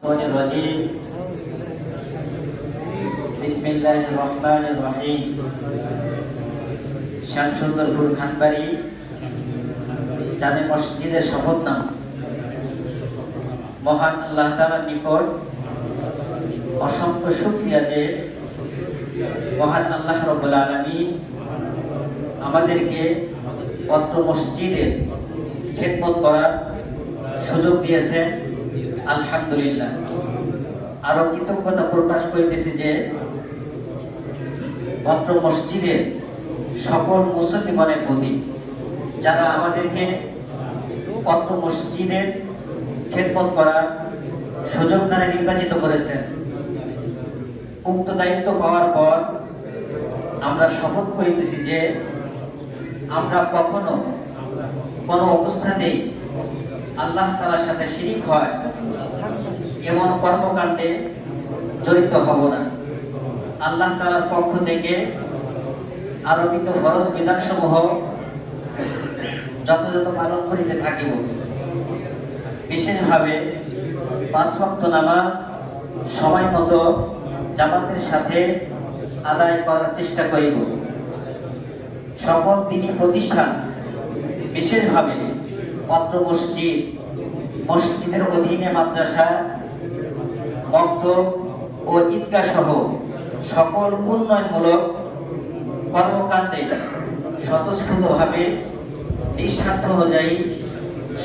الرجيم بسم الله الرحمن الرحيم শ্যামসুন্দরপুর খানবাড়ি জামে মসজিদের শপথ নাম মহান আল্লাহ তাআলার নিকট অসংখ্য শুকরিয়া যে মহান আল্লাহ রাব্বুল আলামিন আমাদেরকে অত্র মসজিদে খিদমত করার সুযোগ দিয়েছেন। আলহামদুলিল্লাহ। আরো কৃতজ্ঞতা প্রকাশ করিতেছি যে অত্র মসজিদের সকল মুসলমানের প্রতি যারা আমাদেরকে অত্র মসজিদের খিদমত করার সুযোগ দ্বারা নির্বাচিত করেছেন। উক্ত দায়িত্ব পাওয়ার পর আমরা শপথ করিতেছি যে আমরা কখনো কোনো অবস্থাতেই আল্লাহ তাআলার সাথে শিরিক হয় এমন কর্মকাণ্ডে জড়িত হব না। আল্লাহ তাআলার পক্ষ থেকে আরোপিত ফরজ বিধানসমূহ যথাযথ পালন করিতে থাকিব। বিশেষভাবে ৫ ওয়াক্ত নামাজ সময় মতো জামাতের সাথে আদায় করার চেষ্টা করিব। সকল দ্বীনি প্রতিষ্ঠান বিশেষভাবে অত্র মসজিদের অধীনে মাদ্রাসা, মক্তব ও ঈদগাহ সহ সকল উন্নয়নমূলক কর্মকাণ্ডে স্বতঃস্ফূর্তভাবে নিঃস্বার্থ অনুযায়ী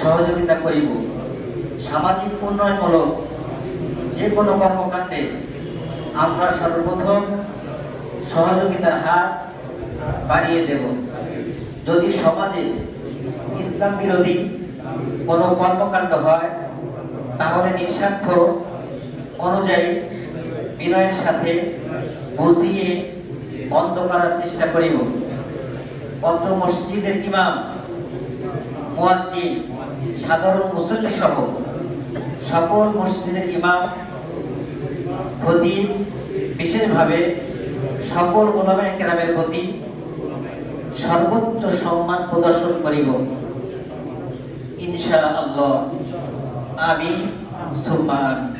সহযোগিতা করিব। সামাজিক উন্নয়নমূলক যে কোনো কর্মকাণ্ডে আমরা সর্বপ্রথম সহযোগিতার হাত বাড়িয়ে দেব। যদি সমাজে ইসলাম বিরোধী কোনো কর্মকাণ্ড হয় তাহলে নিঃস্বার্থ অনুযায়ী বিনয়ের সাথে বুঝিয়ে বন্ধ করার চেষ্টা করিব। অত্র মসজিদের ইমাম, মুয়াজ্জিন, সাধারণ মুসল্লি সহ সকল মসজিদের ইমাম, খতিব, বিশেষভাবে সকল উলামায়ে কেরামের প্রতি সর্বোচ্চ সম্মান প্রদর্শন করিব ইনশাআল্লাহ। আমিন সুম্মা আমিন।